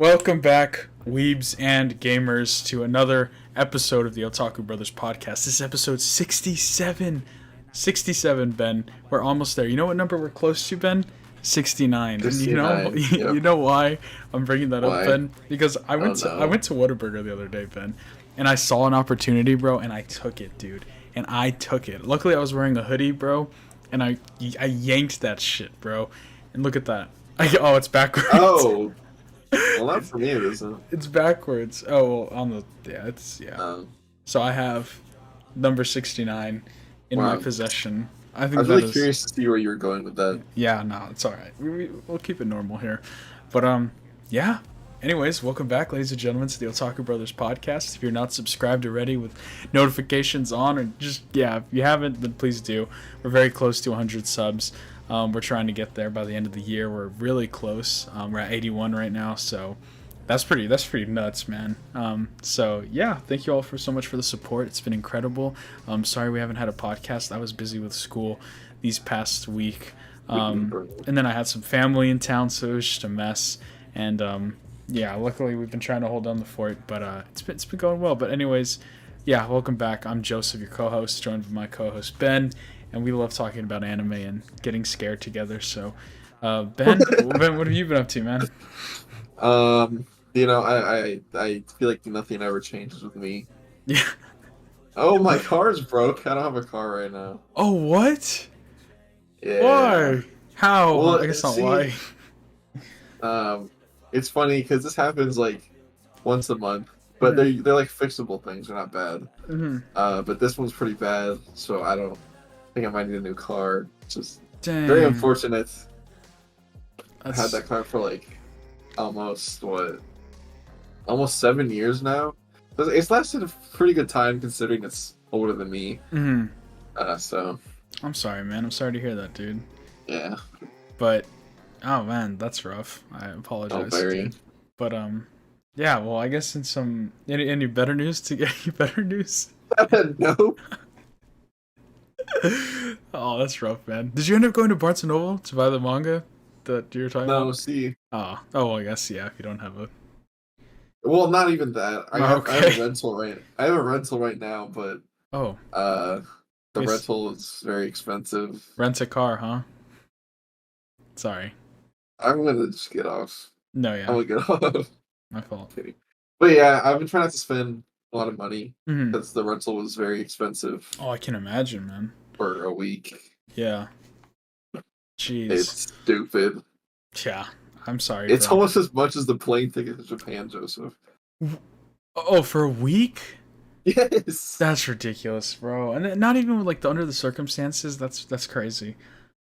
Welcome back, weebs and gamers, to another episode of the Otaku Brothers podcast. This is episode 67. 67, Ben. We're almost there. You know what number we're close to, Ben? 69. And you know 69. you Yep. know why I'm bringing that up, Why? Ben? Because I Oh went no. to Whataburger the other day, Ben, and I saw an opportunity, bro, and I took it, dude. And I took it. Luckily I was wearing a hoodie, bro, and I yanked that shit, bro. And look at that. Oh, it's backwards. Oh, well, not for me, it isn't. It's backwards. Oh, well, on the yeah. Um, So I have number 69 in my wow. possession. I I think was that really is. curious to see where you were going with that. Yeah, no, it's all right. We'll keep it normal here, but yeah. Anyways, welcome back, ladies and gentlemen, to the Otaku Brothers podcast. If you're not subscribed already with notifications on, or just if you haven't, then please do. We're very close to 100 subs. We're trying to get there by the end of the year. We're really close. We're at 81 right now, so that's pretty nuts, man. So yeah, thank you all so much for the support. It's been incredible. Sorry we haven't had a podcast. I was busy with school these past week, and then I had some family in town, so it was just a mess. And yeah, luckily we've been trying to hold down the fort, but it's been going well. But anyways, yeah, welcome back. I'm Joseph, your co-host, joined by my co-host Ben, and we love talking about anime and getting scared together. So, Ben, what have you been up to, man? I feel like nothing ever changes with me. Yeah. Oh, my car's broke. I don't have a car right now. Oh, what? Yeah. Why? How? Well, I guess not see, why. It's funny because this happens like once a month, but they're like fixable things. They're not bad. Mm-hmm. But this one's pretty bad, so I don't think I might need a new car. It's just Dang. very unfortunate. I That's... had that car for like almost 7 years now. It's lasted a pretty good time considering it's older than me. Mm-hmm. So I'm sorry, man. I'm sorry to hear that, dude. yeah. But oh man, that's rough. I apologize. Oh, very. Dude. But yeah. Well, I guess in some any better news to get you better news. No. Oh, that's rough, man. Did you end up going to Barnes and Noble to buy the manga that you were talking No. about? See. Oh, well, I guess yeah. If you don't have a Well, not even that. I have okay. a rental right. I have a rental right now, but Oh, the Yes. rental is very expensive. rent a car, huh? Sorry. I'm gonna just get off. No, I'm yeah, gonna get off. my fault. Kidding. But yeah, I've been trying not to spend a lot of money Mhm. because the rental was very expensive Oh, I can imagine, man. for a week. Yeah. Jeez. It's stupid. Yeah. I'm sorry. It's bro. almost as much as the plane ticket to Japan, Joseph. Oh, for a week? Yes. That's ridiculous, bro. And not even with like under the circumstances. That's crazy.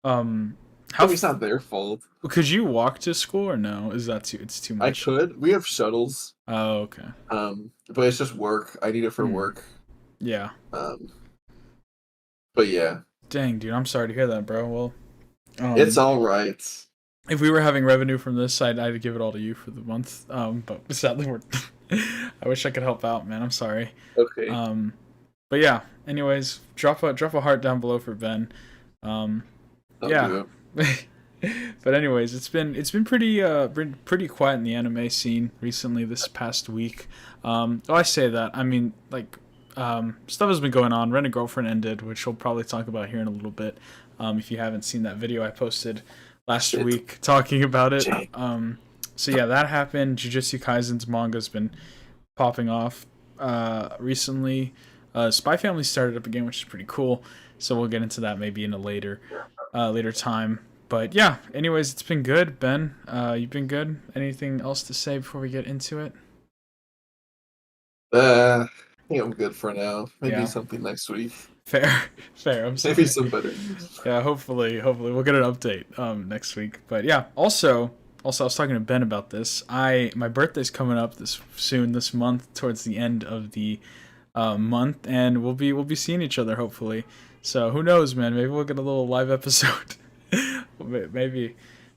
How It's not their fault. could you walk to school or no? Is that too? It's too I much. could. We have shuttles. Oh, okay. But it's just work. I need it for work. Yeah. But yeah, Dang, dude. I'm sorry to hear that, bro. Well, it's all right. if we were having revenue from this side, I'd give it all to you for the month. But sadly, we're. I wish I could help out, man. I'm sorry. Okay. But yeah. Anyways, drop a heart down below for Ben. I'll Yeah. do But anyways, it's been pretty quiet in the anime scene recently. This past week. I say that. I mean, like, stuff has been going on. Rent a Girlfriend ended, which we'll probably talk about here in a little bit. If you haven't seen that video I posted last week talking about it. So yeah, that happened. Jujutsu Kaisen's manga's been popping off recently. Spy Family started up again, which is pretty cool. So we'll get into that maybe in a later time. But yeah, anyways, it's been good. Ben, you've been good. Anything else to say before we get into it? I think I'm good for now. Maybe Yeah. something next week. Fair. I'm sorry. Maybe some better news. Yeah, hopefully we'll get an update next week. But yeah, also I was talking to Ben about this. My birthday's coming up this month, towards the end of the month, and we'll be seeing each other hopefully. So who knows, man? Maybe we'll get a little live episode. maybe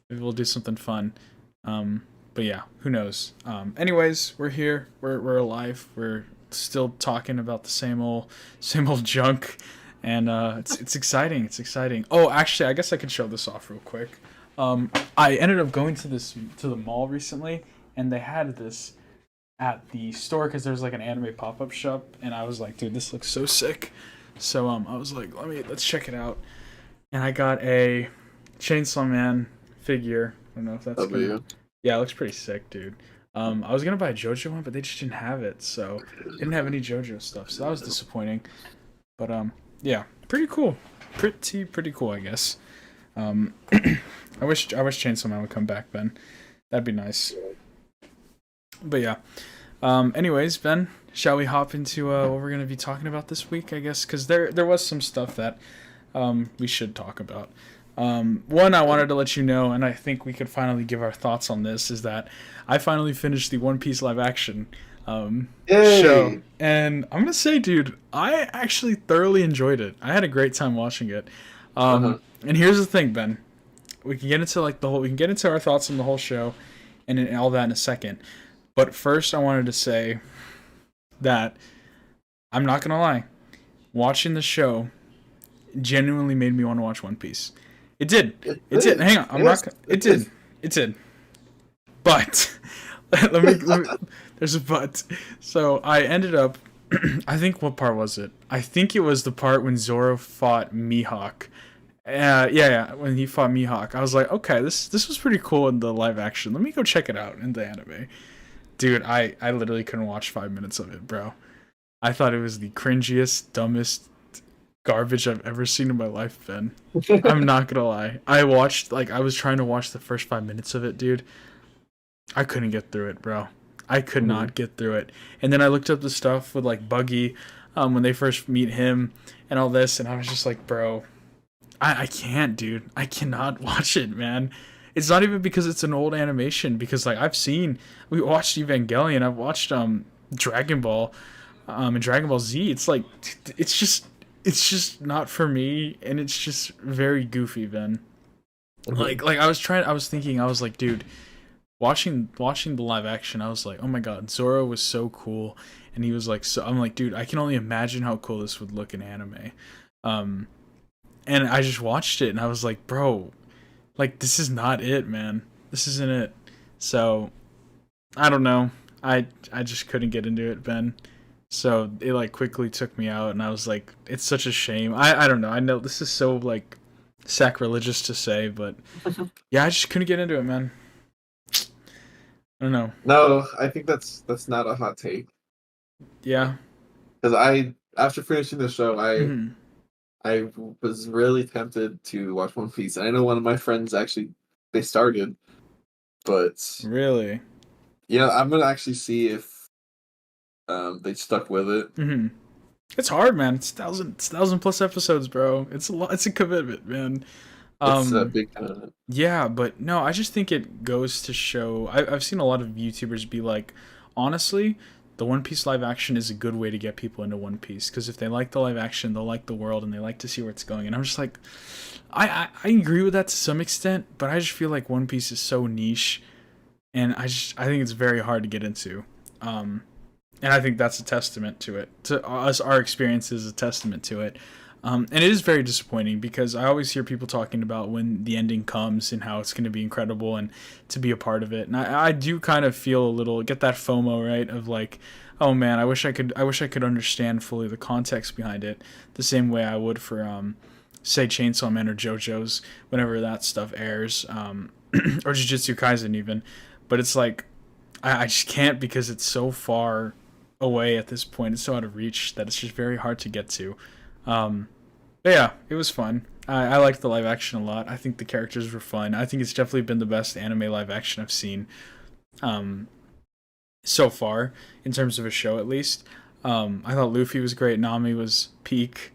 we'll do something fun. But yeah, who knows? Anyways, we're here. We're alive. We're still talking about the same old junk, and it's exciting. It's exciting. Oh, actually, I guess I can show this off real quick. I ended up going to the mall recently, and they had this at the store because there's like an anime pop up shop, and I was like, dude, this looks so sick. So I was like, let's check it out, and I got a Chainsaw Man figure. I don't know if that's gonna. Yeah, it looks pretty sick, dude. I was gonna buy a JoJo one, but they just didn't have it, so they didn't have any JoJo stuff, so that was disappointing. But yeah, pretty cool, pretty cool, I guess. I wish Chainsaw Man would come back, Ben. That'd be nice. But yeah. Anyways, Ben, shall we hop into what we're gonna be talking about this week? I guess because there was some stuff that we should talk about. One, I wanted to let you know, and I think we could finally give our thoughts on this, is that I finally finished the One Piece live action show. And I'm going to say, dude, I actually thoroughly enjoyed it. I had a great time watching it. And here's the thing, Ben. We can get into we can get into our thoughts on the whole show and all that in a second. But first, I wanted to say that I'm not going to lie. Watching the show genuinely made me want to watch One Piece. It did. It did. Hang on. It did. But let me. There's a but. So I ended up. I think what part was it? I think it was the part when Zoro fought Mihawk. Yeah. When he fought Mihawk, I was like, okay, this was pretty cool in the live action. Let me go check it out in the anime. Dude, I literally couldn't watch 5 minutes of it, bro. I thought it was the cringiest, dumbest garbage I've ever seen in my life, Ben. I'm not gonna lie. I was trying to watch the first 5 minutes of it, dude. I couldn't get through it, bro. I could not get through it. And then I looked up the stuff with like Buggy, when they first meet him and all this, and I was just like, bro, I can't, dude. I cannot watch it, man. It's not even because it's an old animation, because like we watched Evangelion, I've watched Dragon Ball, and Dragon Ball Z. It's like it's just not for me, and it's just very goofy, Ben. Like I was thinking, I was like, dude, watching the live action, I was like, oh my god, Zoro was so cool, and he was like, so I'm like, dude, I can only imagine how cool this would look in anime. And I just watched it, and I was like, bro, like, this is not it, man. This isn't it. So I don't know. I just couldn't get into it, Ben. So it like quickly took me out, and I was like, it's such a shame. I don't know. I know this is so like sacrilegious to say, but yeah, I just couldn't get into it, man. I don't know. No, I think that's not a hot take. Yeah. Because after finishing the show, I was really tempted to watch One Piece. I know one of my friends actually they started, but really, yeah, I'm gonna actually see if they stuck with it. It's hard, man. It's thousand plus episodes, bro. It's a lot. It's a commitment, man. It's a big commitment. Yeah, but no, I just think it goes to show. I've seen a lot of YouTubers be like, honestly, the One Piece live action is a good way to get people into One Piece, because if they like the live action, they'll like the world and they like to see where it's going. And I'm just like, I agree with that to some extent, but I just feel like One Piece is so niche, and I think it's very hard to get into. And I think that's a testament to it. To us, our experience is a testament to it. And it is very disappointing, because I always hear people talking about when the ending comes and how it's going to be incredible and to be a part of it. And I do kind of feel get that FOMO, right? Of like, oh man, I wish I could understand fully the context behind it the same way I would for, say, Chainsaw Man or JoJo's whenever that stuff airs, or Jujutsu Kaisen even. But it's like, I just can't, because it's so far away at this point. It's so out of reach that it's just very hard to get to. But yeah, it was fun. I liked the live action a lot. I think the characters were fun. I think it's definitely been the best anime live action I've seen so far, in terms of a show at least. I thought Luffy was great. Nami was peak.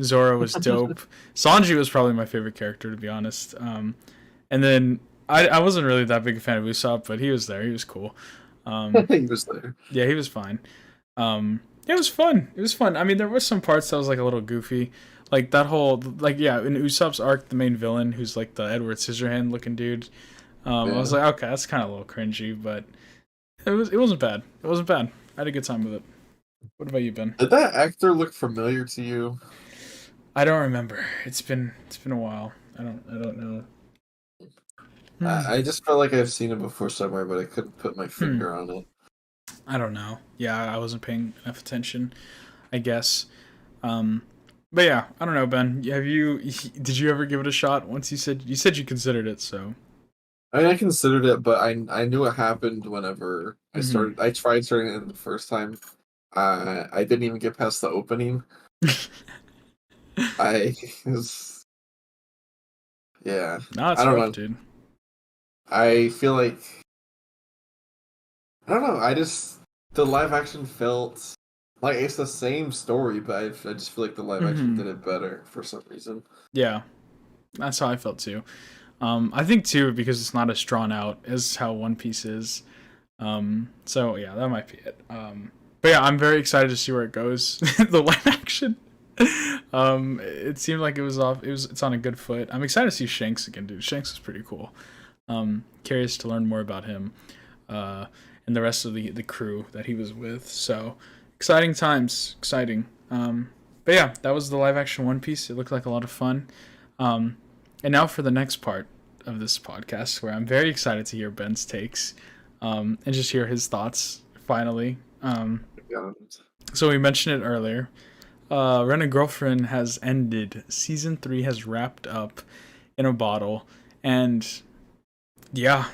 Zoro was dope. Sanji was probably my favorite character, to be honest. And then I wasn't really that big a fan of Usopp, but he was there. He was cool. He was there. Yeah, he was fine. It was fun. It was fun. I mean, there were some parts that was like a little goofy, like that whole in Usopp's arc, the main villain, who's like the Edward Scissorhand looking dude. I was like, okay, that's kind of a little cringy, but it wasn't bad. It wasn't bad. I had a good time with it. What about you, Ben? Did that actor look familiar to you? I don't remember. It's been a while. I don't know. I just felt like I've seen it before somewhere, but I couldn't put my Hmm. finger on it. I don't know. Yeah, I wasn't paying enough attention, I guess. Um, but yeah, I don't know, Ben. Did you ever give it a shot? Once you said you considered it, so. I mean, I considered it, but I knew it happened whenever I Hmm. started. I tried starting it the first time. I didn't even get past the opening. I was, yeah, No, I it's don't rough, know. dude. I feel like I don't know. I just the live action felt like it's the same story, but I just feel like the live action Hmm. did it better for some reason. Yeah, that's how I felt too. I think too because it's not as drawn out as how One Piece is. So yeah, that might be it. But yeah, I'm very excited to see where it goes. The live action. It seemed like it was off. It's on a good foot. I'm excited to see Shanks again, dude. Shanks is pretty cool. Curious to learn more about him, uh, and the rest of the crew that he was with. So exciting times, exciting. But yeah, that was the live action One Piece. It looked like a lot of fun. Um, and now for the next part of this podcast, where I'm very excited to hear Ben's takes, and just hear his thoughts. Finally, Yeah. so we mentioned it earlier. Rent a Girlfriend has ended. Season 3 has wrapped up in a bottle, and yeah.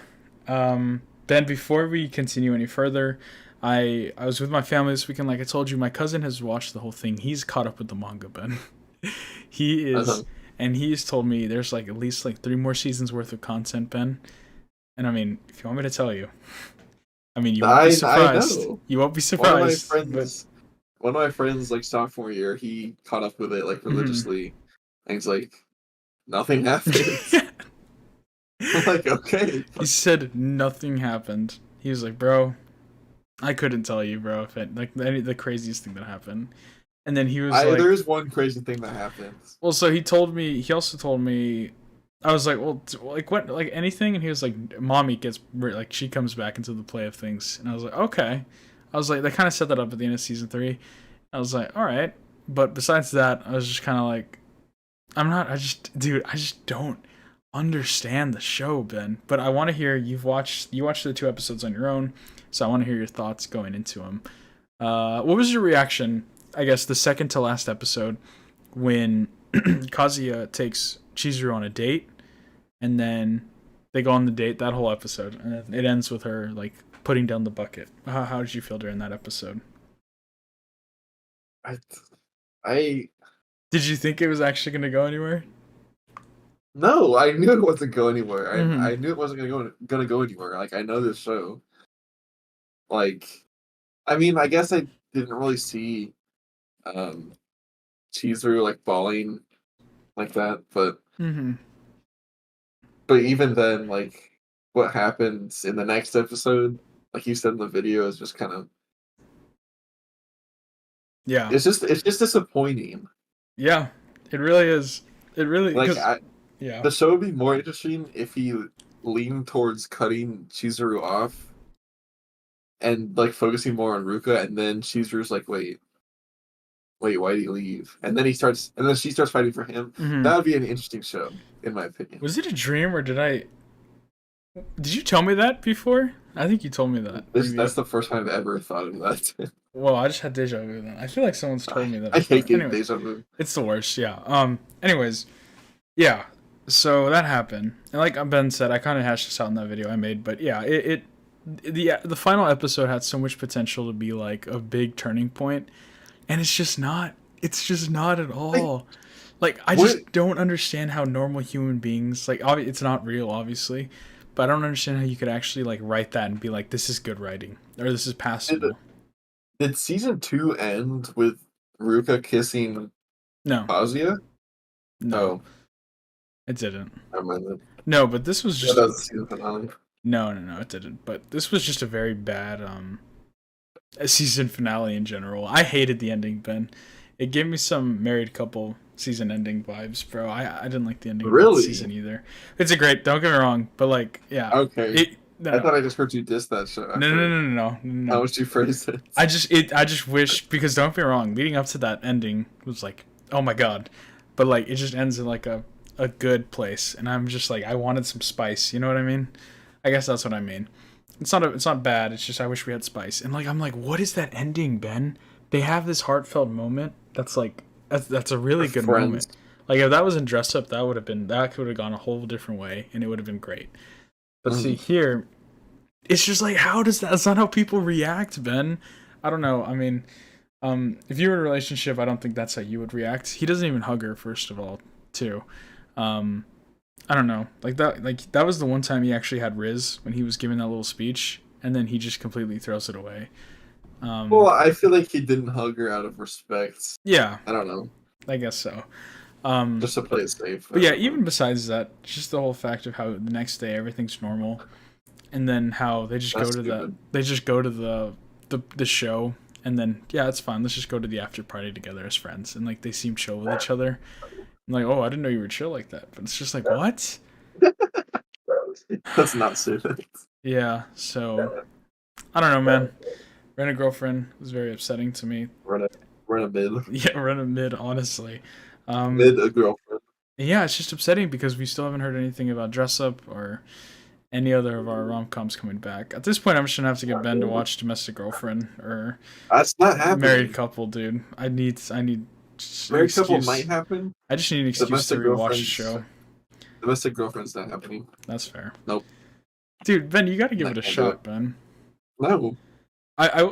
Ben, before we continue any further, I was with my family this weekend. Like I told you, my cousin has watched the whole thing. He's caught up with the manga, Ben. He Uh-huh. is, and he's told me there's like at least like 3 more seasons worth of content, Ben. And I mean, if you want me to tell you, I mean, you won't be I surprised. know. You won't be One of my surprised, but friends, one of my friends, like sophomore year, he caught up with it like mhm. religiously, and he's like, nothing happened. I'm like, okay. He said nothing happened. He was like, bro, I couldn't tell you, bro, if it like the craziest thing that happened. And then he was I like, there is one crazy thing that happens. well, so he told me. He also told me. I was like, well, like what, like anything? And he was like, mommy gets like she comes back into the play of things. And I was like, okay. I was like, they kind of set that up at the end of season 3. I was like, all right. But besides that, I was just kind of like, I'm not. Dude, I just don't understand the show, Ben. But I want to hear you watched the 2 episodes on your own, so I want to hear your thoughts going into them. What was your reaction? I guess the second to last episode when Kazuya takes Chizuru on a date, and then they go on the date that whole episode, and it ends with her like putting down the bucket. How did you feel during that episode? I I Did you think it was actually going to go anywhere? no, I knew it wasn't go anywhere. Mm-hmm. I knew it wasn't gonna go anywhere. Like I know this show. Like I mean, I guess I didn't really see um Chizuru like bawling like that, Mm-hmm. but even then, like what happens in the next episode, like you said in the video, is just kind of Yeah. it's just disappointing. Yeah. It really is. It really Like because yeah. the show would be more interesting if he leaned towards cutting Chizuru off and like focusing more on Ruka, and then Chizuru's like, wait, why did he leave? And then she starts fighting for him. Mm-hmm. That would be an interesting show, in my opinion. Was it a dream or did you tell me that before? I think you told me that. Or That's the first time I've ever thought of that. well, I just had deja vu then. I feel like someone's told me that I before. hate getting Anyways, deja vu. it's the worst. Yeah. Anyways, yeah. So that happened, and like Ben said, I kind of hashed this out in that video I made. But yeah, the final episode had so much potential to be like a big turning point, and it's just not. It's just not at Like, all. Like I what? just don't understand how normal human beings like it's not real, obviously, but I don't understand how you could actually like write that and be like, this is good writing or this is Did, passable. did season 2 end with Ruka kissing No, Kazuya? no, Oh, it didn't. never mind then. No, but this was Yeah, just that was the season finale. no, it didn't. But this was just a very bad season finale in general. I hated the ending, Ben. It gave me some married couple season ending vibes, bro. I didn't like the ending of that Really? season either. It's a great, don't get me wrong, but like, yeah, Okay. it. No, I no, thought I just heard you diss that show no, no, no, after no, no, no, how no. much you phrased it. I just wish because don't get me wrong, leading up to that ending was like, oh my god, but like it just ends in like a a good place, and I'm just like I wanted some spice. You know what I mean? I guess that's what I mean. It's not bad. It's just I wish we had spice. And like I'm like, what is that ending, Ben? They have this heartfelt moment. That's a Our really good moment. friends. Like if that was in Dress Up, that could have gone a whole different way, and it would have been great. But see Mm. here, it's just like how does that? That's not how people react, Ben. I don't know. I mean, if you were in a relationship, I don't think that's how you would react. He doesn't even hug her, first of all, too. Um, I don't know. Like that was the one time he actually had Riz when he was giving that little speech, and then he just completely throws it away. Well, Um, I feel like he didn't hug her out of respect. yeah, I don't know, I guess so. Um, just to play it safe. I but yeah, don't know. even besides that, just the whole fact of how the next day everything's normal, and then how That's stupid. they just go to the show, and then yeah, it's fine. Let's just go to the after party together as friends, and like they seem chill with each other. I'm like, oh, I didn't know you were chill like that. But it's just like, what? That's not stupid. Yeah, so I don't know, man. Rent a girlfriend was very upsetting to me. Run a run a mid Yeah, rent a mid, honestly. Um, mid a girlfriend. yeah, it's just upsetting because we still haven't heard anything about Dress Up or any other of our rom coms coming back. At this point, I'm just gonna have to get Ben to watch Domestic Girlfriend or That's not Married happening. Couple, dude. I need just an Married couple might excuse. happen. I just need an excuse to Domestic rewatch the girlfriends. show. Domestic girlfriend's not happening. That's fair, Nope. dude. Ben, you got to give I it a can't do it. shot, Ben. No. I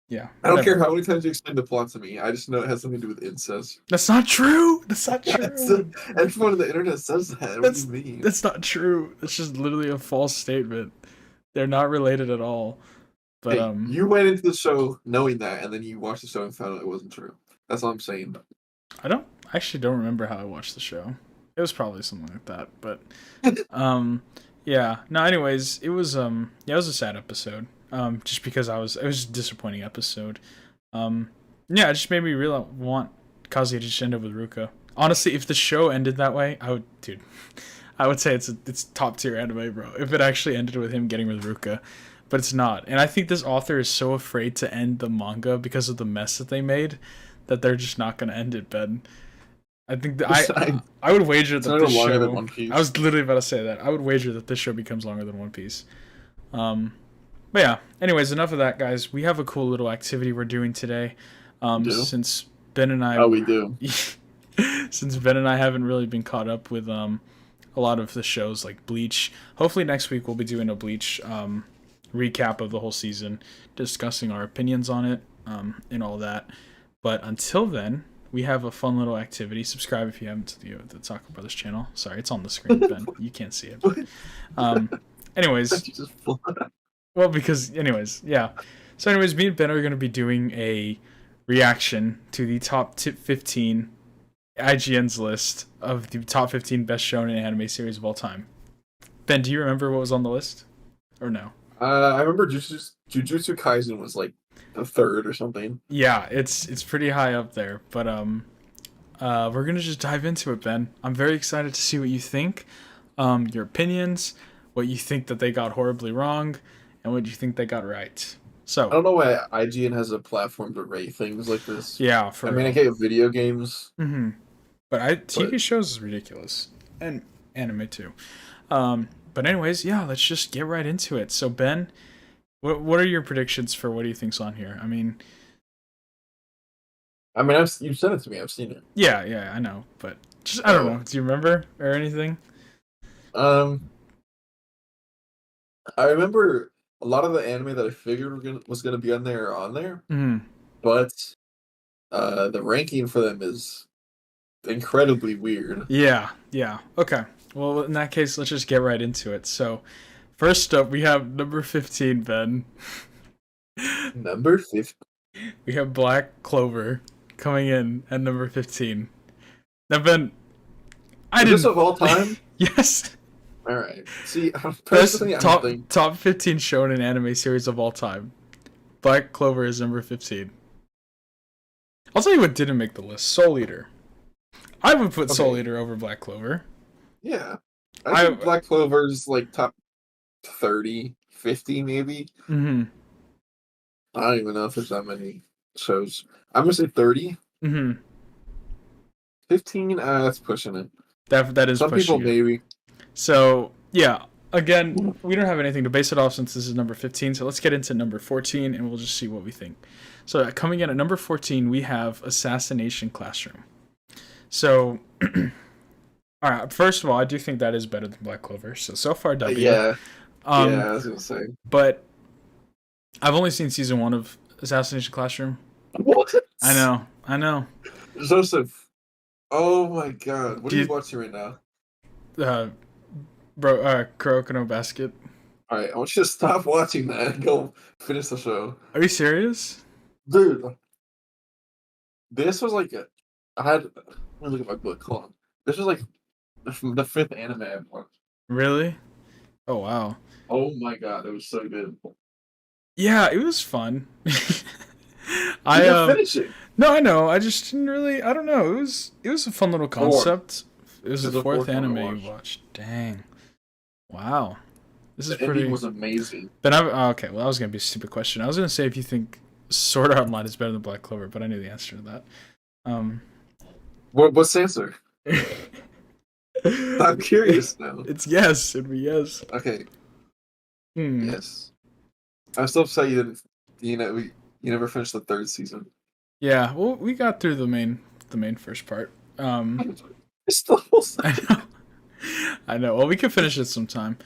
yeah, I don't care whatever. how many times you explain the plot to me. I just know it has something to do with incest. That's not true. That's not That's true. everyone on the internet says that. What do you That's mean? that's not true. It's just literally a false statement. They're not related at all. But Hey, you went into the show knowing that, and then you watched the show and found out it wasn't true. That's all I'm saying. I actually don't remember how I watched the show. It was probably something like that. But yeah. No, anyways, it was a sad episode. Just because it was a disappointing episode. Yeah, it just made me really want Kazuya to just end up with Ruka. Honestly, if the show ended that way, dude, I would say it's top tier anime, bro. If it actually ended with him getting with Ruka, but it's not. And I think this author is so afraid to end the manga because of the mess that they made that they're just not gonna end it, Ben. I think that I would wager It's that not this even longer than show. One Piece. I was literally about to say that. I would wager that this show becomes longer than One Piece. Um, but yeah. Anyways, enough of that, guys. We have a cool little activity we're doing today. We do. Since Ben and I, Oh, we do. since Ben and I haven't really been caught up with a lot of the shows like Bleach. Hopefully next week we'll be doing a Bleach recap of the whole season, discussing our opinions on it and all that. But until then, we have a fun little activity. Subscribe if you haven't to the Otaku Brothers channel. Sorry, it's on the screen, Ben. You can't see it. But, anyways, You just well, because anyways, yeah. So anyways, me and Ben are going to be doing a reaction to the top 15 IGN's list of the top 15 best shonen anime series of all time. Ben, do you remember what was on the list? Or no? I remember Jujutsu Kaisen was like the third or something. Yeah, it's pretty high up there, but we're gonna just dive into it, Ben. I'm very excited to see what you think, your opinions, what you think that they got horribly wrong, and what you think they got right. I So, don't know why IGN has a platform to rate things like this. yeah, for I mean, I real. get video games, Mm-hmm. But but TV shows is ridiculous, and anime too. But anyways, yeah, let's just get right into it. So Ben, what are your predictions for what do you think's on here? I mean, I mean, you sent it to me. I've seen it. yeah, I know, but just I don't know. Do you remember or anything? Um, I remember a lot of the anime that I figured was gonna be on there are on there, Hmm. but the ranking for them is incredibly weird. Yeah. Okay. Well, in that case, let's just get right into it. So, first up, we have number 15, Ben. Number 50. We have Black Clover coming in at number 15. Now, Ben, I Is this didn't. of all time? Yes. All right. See, Best personally, I don't think. top 15 shonen anime series of all time. Black Clover is number 15. I'll tell you what didn't make the list. Soul Eater. I would put Soul Okay. Eater over Black Clover. Yeah, I think Black Clover's like top 30, 50 maybe. Mm-hmm. I don't even know if there's that many shows. I'm gonna say 30. Mm-hmm. 15, that's pushing it. That is Some people pushing it. maybe. So yeah, again, we don't have anything to base it off since this is number 15. So let's get into number 14, and we'll just see what we think. So coming in at number 14, we have Assassination Classroom. So, all right. First of all, I do think that is better than Black Clover. So far, W. Yeah, yeah, I was gonna say. But I've only seen season 1 of Assassination Classroom. What? I know. Joseph. Oh my God, what Do are you- you watching right now? Kuroko no Basket. All right, I want you to stop watching that and go finish the show, Are you serious? dude. This was like I had. Let me look at my book. Hold on. This was like the fifth anime I've watched. Really? Oh wow. Oh my God, it was so good. Yeah, it was fun. I didn't finish it. No, I know. I just didn't really. I don't know. It was a fun little concept. It was the fourth anime you watched. Dang. Wow. This is The pretty. ending was amazing. Then okay. Well, that was gonna be a stupid question. I was gonna say if you think Sword Art Online is better than Black Clover, but I knew the answer to that. What's the answer? I'm curious now. It's yes. It'd be yes. Okay. Hmm. Yes. I'm still upset you didn't. You never finished the third season. Yeah. Well, we got through the main first part. It's the whole I know. I know. Well, we could finish it sometime.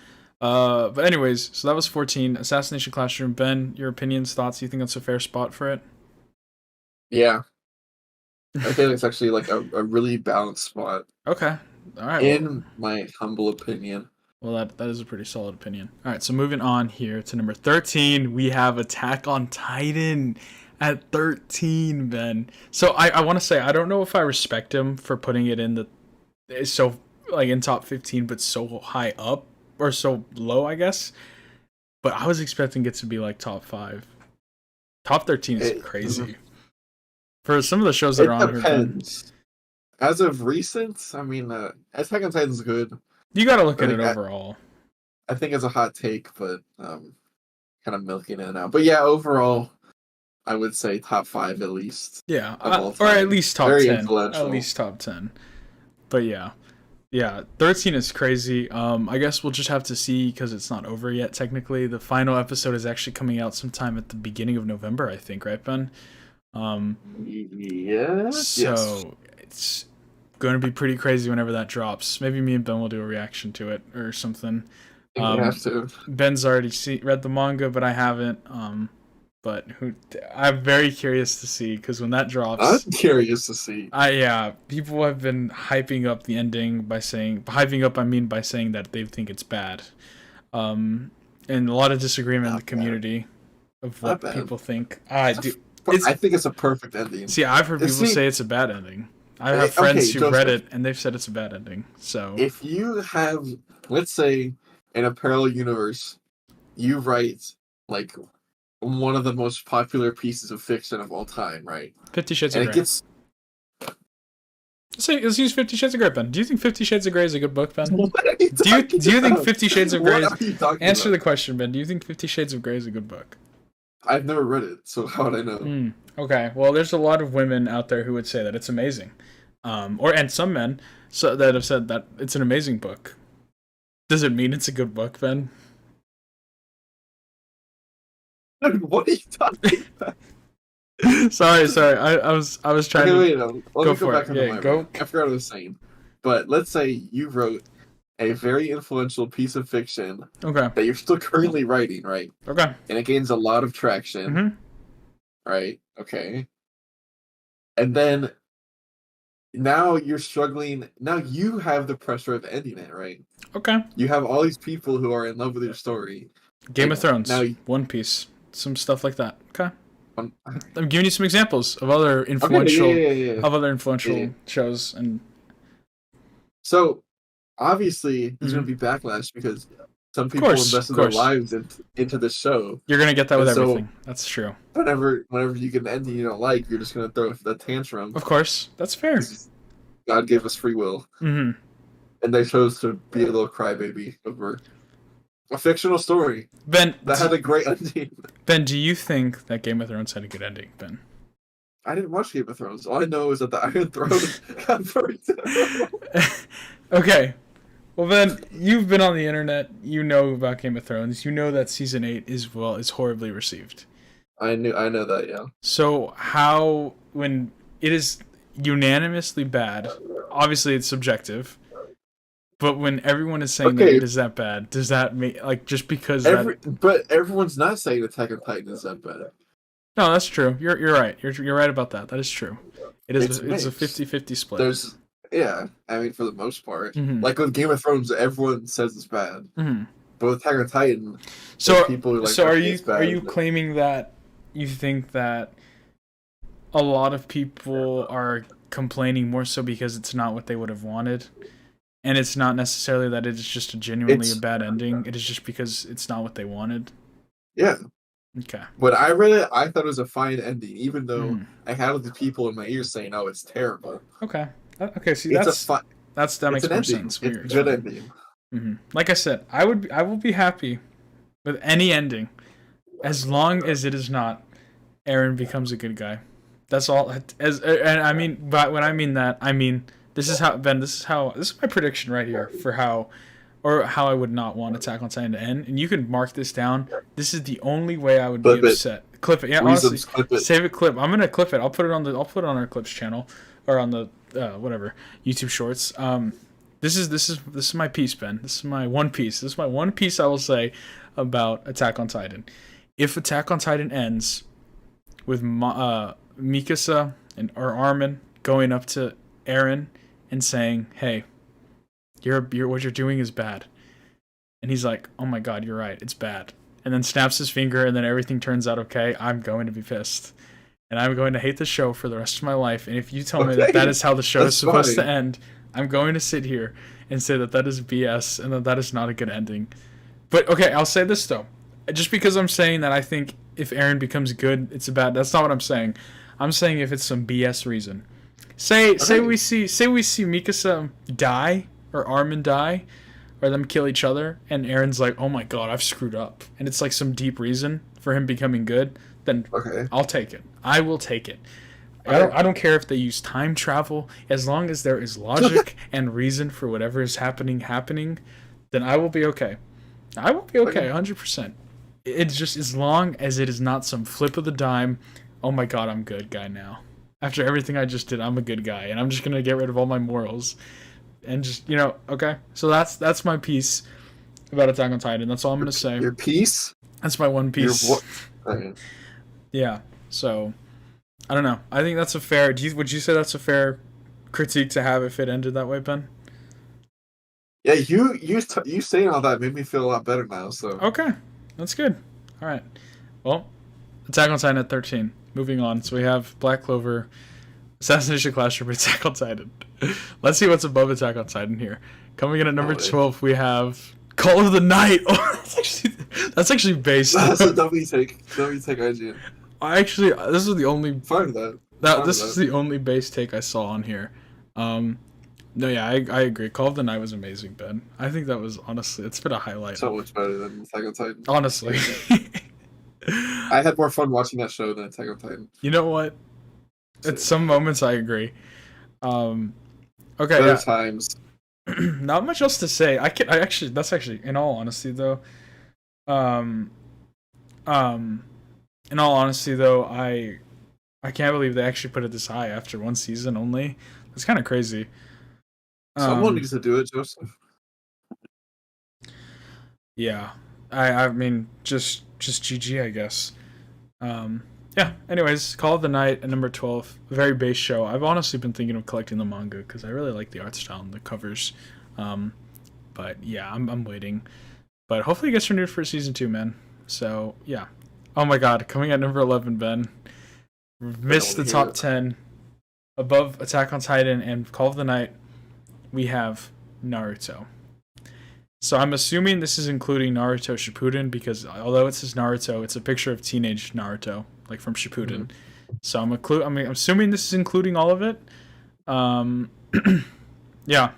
But anyways, so that was 14. Assassination Classroom. Ben, your opinions, thoughts? You think that's a fair spot for it? Yeah. I think it's actually like a really balanced spot. Okay. All right. In my humble opinion. Well, that is a pretty solid opinion. All right, so moving on here to number 13, we have Attack on Titan at 13, Ben. So I want to say, I don't know if I respect him for putting it in in top 15, but so high up, or so low, I guess. But I was expecting it to be like top 5. Top 13 is crazy. For some of the shows that are on here, Ben. As of recent, I mean, Attack on Titan's good. You got to look at it overall. I think it's a hot take, but kind of milking it now. But yeah, overall, I would say top 5 at least. Yeah, or at least top Very 10. Influential. At least top 10. But yeah, 13 is crazy. I guess we'll just have to see because it's not over yet. Technically, the final episode is actually coming out sometime at the beginning of November, I think. Right, Ben? Yes. So it's going to be pretty crazy whenever that drops. Maybe me and Ben will do a reaction to it or something. You have to. Ben's already read the manga, but I haven't. But I'm very curious to see because when that drops, I'm curious to see. People have been hyping up the ending by saying by saying that they think it's bad. And a lot of disagreement in the community of what people think. I think it's a perfect ending. See, I've heard people say it's a bad ending. I have friends who've read it and they've said it's a bad ending. So if you have, let's say, in a parallel universe, you write like one of the most popular pieces of fiction of all time, right? 50 Shades of Grey. Let's use 50 Shades of Grey, Ben. Do you think 50 Shades of Grey is a good book, Ben? Do you think 50 Shades of Grey Answer the question, Ben. Do you think 50 Shades of Grey is a good book? I've never read it, so how would I know? Okay, well, there's a lot of women out there who would say that it's amazing. And some men that have said that it's an amazing book. Does it mean it's a good book, Ben? What are you talking about? sorry. I was trying to. Wait, no. Let me go back into my go. Mind. I forgot what I was saying. But let's say you wrote a very influential piece of fiction. Okay. That you're still currently writing, right? Okay. And it gains a lot of traction. Mm-hmm. Right? Okay. And then now you're struggling. Now you have the pressure of ending it, right? Okay. You have all these people who are in love with your story. Game of Thrones, One Piece, some stuff like that. Okay. I'm giving you some examples of other influential shows, and so obviously there's going to be backlash because some people invested their lives into this show. You're going to get that with everything. That's true. Whenever you get an ending you don't like, you're just going to throw the tantrum. Of course, that's fair. God gave us free will, and they chose to be a little crybaby over a fictional story. Ben, that had a great ending. Ben, do you think that Game of Thrones had a good ending, Ben? I didn't watch Game of Thrones. All I know is that the Iron Throne got burnt. Okay. Well, then you've been on the internet. You know about Game of Thrones. You know that season 8 is horribly received. I know that. Yeah. So how when it is unanimously bad, obviously it's subjective, but when everyone is saying that Okay. it is that bad, does that make like just because that? But everyone's not saying Attack on Titan is that bad. No, that's true. You're right. You're right about that. That is true. It's It's a mixed. 50-50 split. There's yeah. I mean, for the most part, Mm-hmm. like with Game of Thrones, everyone says it's bad. Mm-hmm. But with Attack on Titan, there's So people who are like, so okay, it's are bad. you claiming that you think that a lot of people are complaining more so because it's not what they would have wanted? And it's not necessarily that it is just a genuinely a It's bad ending. It is just because it's not what they wanted. yeah. Okay. When I read it, I thought it was a fine ending, even though Mm. I had all the people in my ears saying, "Oh, it's terrible." Okay. Okay. See, It's a that it's makes an more ending. sense. What It's you're a good explaining. ending. Mm-hmm. Like I said, I will be happy with any ending as long as it is not Aaron becomes a good guy. That's all. And I mean, but when I mean that, I mean this is how Ben. This is my prediction right here for how I would not want Attack on Titan to end. And you can mark this down. This is the only way I would be Clip it. upset. Clip it. Yeah, honestly, Reasons. Clip it. save it. Clip. I'm gonna clip it. I'll put it on on our clips channel or on the whatever YouTube Shorts. This is my piece, Ben. This is my one piece. This is my one piece I will say about Attack on Titan. If Attack on Titan ends with Mikasa or Armin going up to Eren and saying, "Hey, you're what you're doing is bad," and he's like, "Oh my God, you're right, it's bad," and then snaps his finger, and then everything turns out okay. I'm going to be pissed, and I'm going to hate the show for the rest of my life. And if you tell me that that Okay, is how the show is that's supposed to fine. end, I'm going to sit here and say that that is BS and that that is not a good ending. But okay, I'll say this though. Just because I'm saying that I think if Aaron becomes good, it's a bad. That's not what I'm saying. I'm saying if it's some BS reason. Say Okay, we see Mikasa die or Armin die or them kill each other, and Aaron's like, "Oh my God, I've screwed up," and it's like some deep reason for him becoming good. Then okay, I'll take it. I will take it. okay. I don't care if they use time travel, as long as there is logic and reason for whatever is happening, then I will be okay. I will be okay, Okay. 100%. It's just as long as it is not some flip of the dime. Oh my God, I'm good guy now. After everything I just did, I'm a good guy, and I'm just gonna get rid of all my morals and just okay. So that's my piece about Attack on Titan. That's all I'm gonna say. Your piece. That's my one Your piece. what? Okay. Yeah. So I don't know. I think that's a fair. Would you say that's a fair critique to have if it ended that way, Ben? Yeah, you saying all that made me feel a lot better now. So Okay, that's good. All right. Well, Attack on Titan at 13. Moving on. So we have Black Clover, Assassination Classroom, Attack on Titan. Let's see what's above Attack on Titan here. Coming in at number 12, we have Call of the Night. Oh, that's actually based. that's a W take. W take IGN. I actually this is the only Fine with that. this is the only base take I saw on here. No, yeah, I agree. Call of the Night was amazing, Ben. I think that was honestly, it's been a highlight. So much better than Attack on Titan. Honestly. I had more fun watching that show than Attack on Titan. You know what? At some moments, I agree. Okay, Better yeah. times. Not much else to say. That's actually, in all honesty, though. Um, in all honesty, though, I can't believe they actually put it this high after one season only. That's kind of crazy. Someone needs to do it, Joseph. Yeah, I mean, just GG, I guess. Yeah. Anyways, Call of the Night at number 12, a very base show. I've honestly been thinking of collecting the manga because I really like the art style and the covers. But yeah, I'm waiting. But hopefully it gets renewed for season 2, man. So yeah. Oh my God, coming at number 11, Ben. Missed the top 10. Above Attack on Titan and Call of the Night, we have Naruto. So I'm assuming this is including Naruto Shippuden because although it says Naruto, it's a picture of teenage Naruto, like from Shippuden. Mm-hmm. So I'm assuming this is including all of it. Yeah.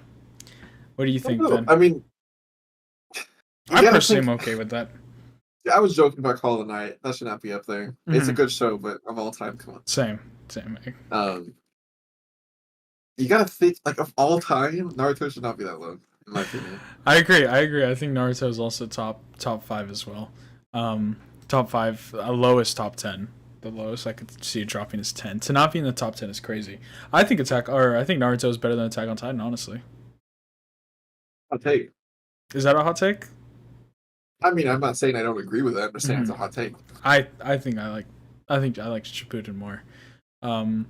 What do you think, Ben? I mean, I personally am okay with that. I was joking about Call of the Night. That should not be up there. Mm-hmm. It's a good show, but of all time, come on. Same. you gotta think like of all time, Naruto should not be that low, in my opinion. I agree. I agree. I think Naruto is also top five as well. Um, top five, lowest top 10. The lowest I could see it dropping is 10. To not be in the top 10 is crazy. I think I think Naruto is better than Attack on Titan. Honestly, I'll take. is that a hot take? I mean, I'm not saying I don't agree with that. I'm just saying it's Mm-hmm. a hot take. I think I like Shippuden more. Um,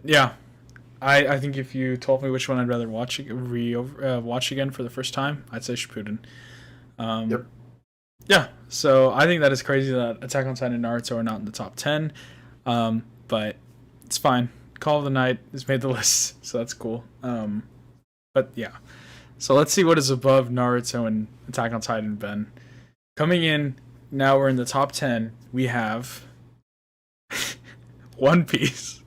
yeah, I think if you told me which one I'd rather watch again for the first time, I'd say Shippuden. Um, Yep. yeah, so I think that is crazy that Attack on Titan and Naruto are not in the top 10. But it's fine. Call of the Night has made the list, so that's cool. But yeah, so let's see what is above Naruto and Attack on Titan, Ben. Coming in, now we're in the top 10. We have One Piece.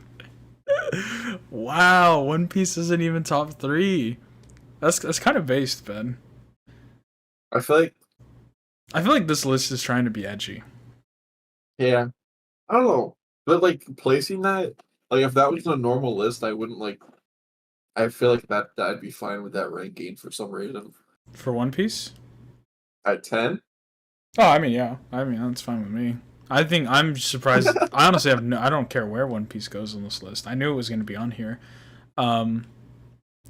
Wow, One Piece isn't even top 3. That's kind of based, Ben. I feel like, I feel like this list is trying to be edgy. yeah, I don't know, but like placing that, like if that was a normal list, I wouldn't like. I feel like that'd be fine with that ranking for some reason. For One Piece? At 10, Oh, I mean, yeah. I mean, that's fine with me. I think I'm surprised. I honestly have no. I don't care where One Piece goes on this list. I knew it was going to be on here. Um,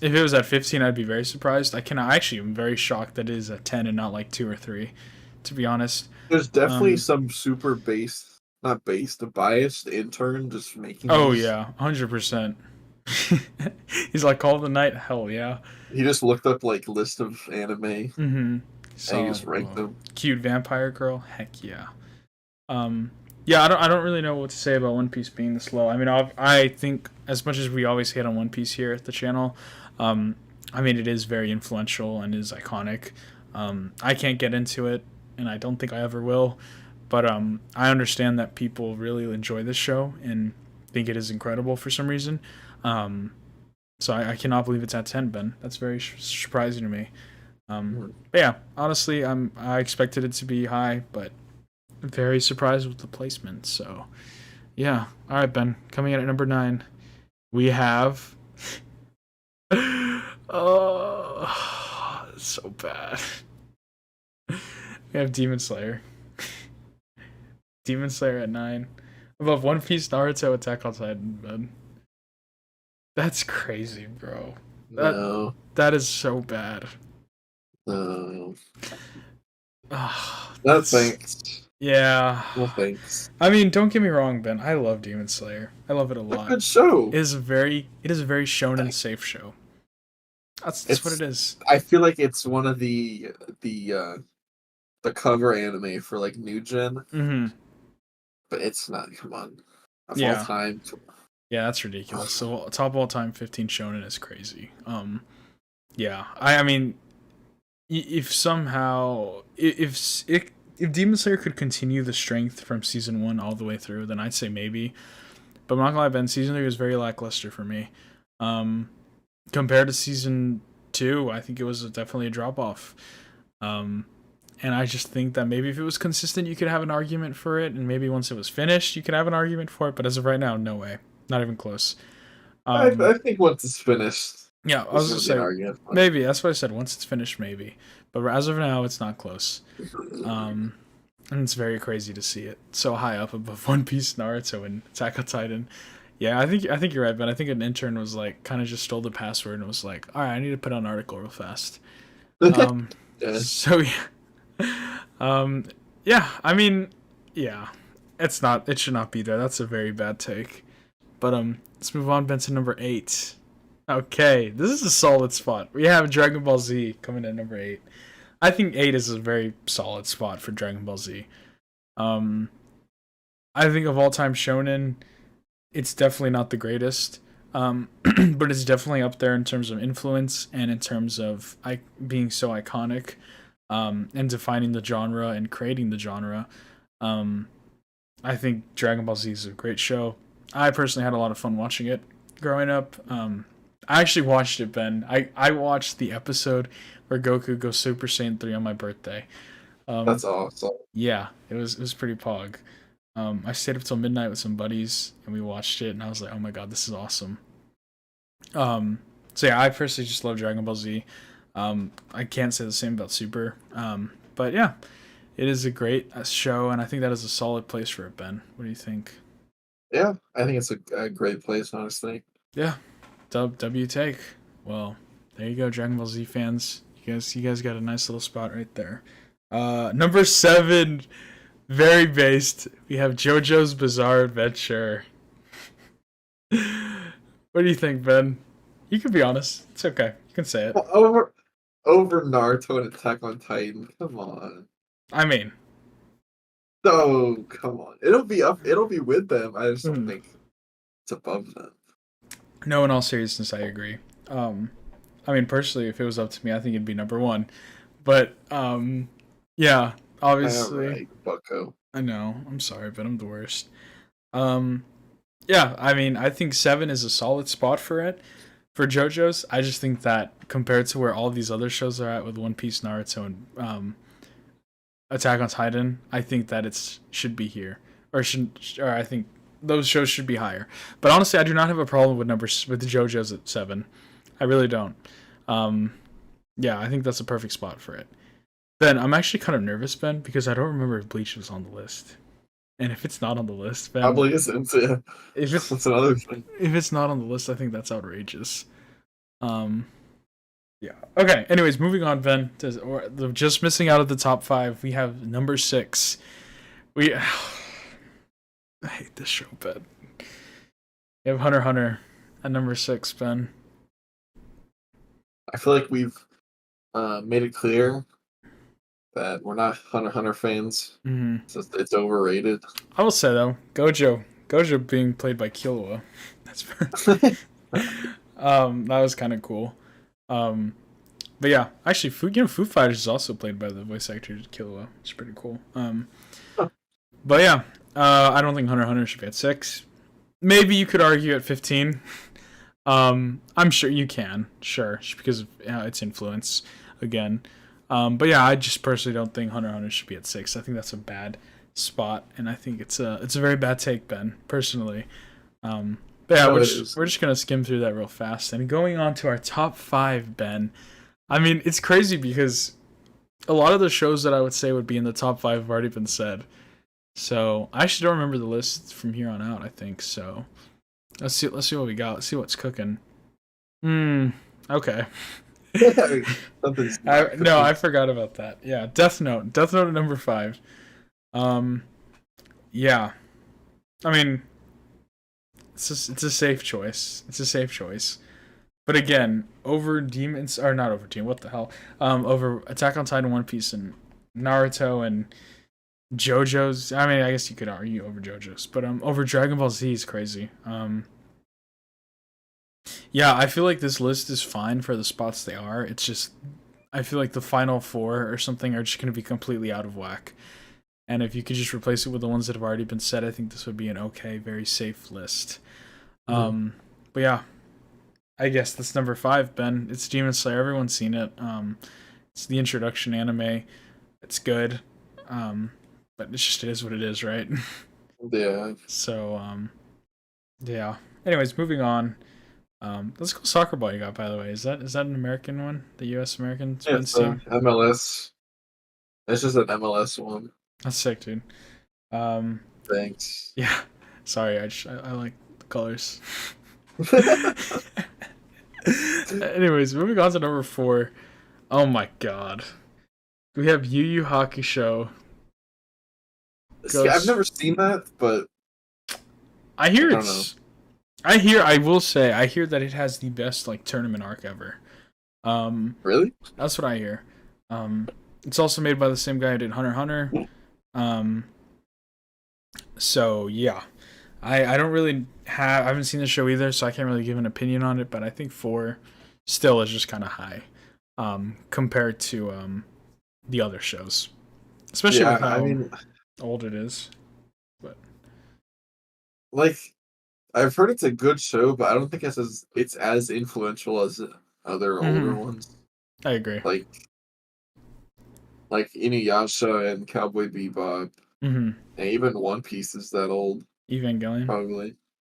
if it was at 15, I'd be very surprised. I actually am very shocked that it is at 10 and not like 2 or 3. To be honest. there's definitely Um, some super based, not based, a biased intern just making oh these. yeah, 100%. He's like Call of the Night. Hell yeah. He just looked up like list of anime Mm-hmm. and he So just ranked them. cute vampire girl. Heck yeah. Um, yeah, I don't really know what to say about One Piece being this low. I mean, I think as much as we always hate on One Piece here at the channel, um, I mean it is very influential and is iconic. I can't get into it, and I don't think I ever will. But I understand that people really enjoy this show and think it is incredible for some reason. Um, so I cannot believe it's at 10, Ben. That's very surprising to me. But yeah, honestly, I expected it to be high, but very surprised with the placement. So yeah, all right, Ben. Coming in at number 9, we have. Oh, so bad. We have Demon Slayer. Demon Slayer at 9, above One Piece, Naruto, Attack on Titan. Ben, that's crazy, bro. That No, that is so bad. no, no That's thanks. yeah. No thanks. I mean, don't get me wrong, Ben. I love Demon Slayer. I love it a It's a lot. good show. It is a very shonen safe show. That's what It's. it is. I feel like it's one of the cover anime for like new gen, Mm-hmm. but it's not. Come on, of all Yeah. time. Yeah, that's ridiculous. So top all time 15 shonen is crazy. Yeah. I mean, if somehow if Demon Slayer could continue the strength from season 1 all the way through, then I'd say maybe. But I'm not gonna lie, Ben, season 3 was very lackluster for me. Um, compared to season 2, I think it was definitely a drop off. Um, and I just think that maybe if it was consistent, you could have an argument for it, and maybe once it was finished, you could have an argument for it. But as of right now, no way, not even close. I think once it's finished, Yeah, I there's was gonna just be an say argument. maybe that's what I said. Once it's finished, maybe. But as of now, it's not close. Um, and it's very crazy to see it so high up above One Piece, Naruto, and Attack on Titan. Yeah, I think you're right, but I think an intern was like kind of just stole the password and was like, "All right, I need to put out an article real fast." Um, Yeah. so yeah, yeah. I mean, yeah, it's not. It should not be there. That's a very bad take. But let's move on, Ben, to number 8. Okay, this is a solid spot. We have Dragon Ball Z coming in number 8. I think 8 is a very solid spot for Dragon Ball Z. Um, I think of all time shonen, it's definitely not the greatest, but it's definitely up there in terms of influence and in terms of being so iconic, and defining the genre and creating the genre. Um, I think Dragon Ball Z is a great show. I personally had a lot of fun watching it growing up. I actually watched it, Ben. I watched the episode where Goku goes Super Saiyan 3 on my birthday. Um, That's awesome. yeah, it was pretty pog. I stayed up till midnight with some buddies and we watched it, and I was like, oh my god, this is awesome. So yeah, I personally just love Dragon Ball Z. I can't say the same about Super. But yeah, it is a great show, and I think that is a solid place for it, Ben. What do you think? Yeah, I think it's a great place, honestly. Yeah, W take. Well, there you go, Dragon Ball Z fans. You guys got a nice little spot right there. Number 7, very based. We have JoJo's Bizarre Adventure. What do you think, Ben? You can be honest. It's okay. You can say it. Over Naruto and Attack on Titan. Come on. I mean, No, come on. It'll be up. It'll be with them. I just don't hmm. think it's above them. No, in all seriousness, I agree. Um, I mean, personally, if it was up to me, I think it'd be number 1. But yeah, All obviously, right, Bucko. I know. I'm sorry, but I'm the worst. Um, yeah, I mean, I think 7 is a solid spot for it. For JoJo's, I just think that compared to where all these other shows are at with One Piece, Naruto, and Attack on Titan, I think that it should be here, or I think those shows should be higher. But honestly, I do not have a problem with numbers with the JoJo's at 7. I really don't. Um, yeah, I think that's a perfect spot for it. Ben, I'm actually kind of nervous, Ben, because I don't remember if Bleach was on the list. And if it's not on the list, Ben, Probably isn't. Yeah. if it's That's another thing. if it's not on the list, I think that's outrageous. Um, yeah. Okay. Anyways, moving on, Ben. Just missing out of the top 5, we have number 6. We I hate this show, Ben. We have Hunter x Hunter at number 6, Ben. I feel like we've made it clear that we're not Hunter x Hunter fans. Mm-hmm. It's overrated. I will say though, Gojo being played by Killua, that's that was kind of cool. But yeah, actually, Foo Fighters is also played by the voice actor Killua. It's pretty cool. But yeah, I don't think Hunter x Hunter should be at 6. Maybe you could argue at 15. I'm sure you can, sure, just because of its influence again. But yeah, I just personally don't think Hunter x Hunter should be at 6. I think that's a bad spot, and I think it's a very bad take, Ben. Personally, but yeah, we're just gonna skim through that real fast and going on to our top 5, Ben. I mean, it's crazy because a lot of the shows that I would say would be in the top 5 have already been said. So I actually don't remember the list from here on out. I think so. Let's see what we got. Let's see what's cooking. Okay. I forgot about that. Yeah, Death Note. Death Note at number 5. Yeah. I mean, it's a safe choice. It's a safe choice. But again, over Demons or not over Demon. What the hell? Over Attack on Titan, One Piece, and Naruto and JoJo's. I mean, I guess you could argue over JoJo's, but over Dragon Ball Z is crazy. Yeah, I feel like this list is fine for the spots they are. It's just I feel like the final 4 or something are just going to be completely out of whack. And if you could just replace it with the ones that have already been said, I think this would be an okay, very safe list. But yeah, I guess that's number 5, Ben. It's Demon Slayer. Everyone's seen it. It's the introduction anime. It's good. But it is what it is, right? Yeah. So, yeah. Anyways, moving on. Let's go soccer ball you got, by the way. Is that an American one? The US American men's team? MLS. It's just an MLS one. That's sick, dude. Thanks. Yeah. Sorry, I like the colors. Anyways, moving on to number 4. Oh my god. We have Yu Yu Hakusho. See, I've never seen that, but I hear I will say I hear that it has the best like tournament arc ever. Really? That's what I hear. It's also made by the same guy who did Hunter x Hunter. So yeah. I don't really I haven't seen the show either, so I can't really give an opinion on it, but I think 4 still is just kind of high compared to the other shows. Especially with how old it is. But like I've heard it's a good show, but I don't think it's as influential as other older ones. I agree. Like Inuyasha and Cowboy Bebop. And even One Piece is that old. Evangelion. Probably.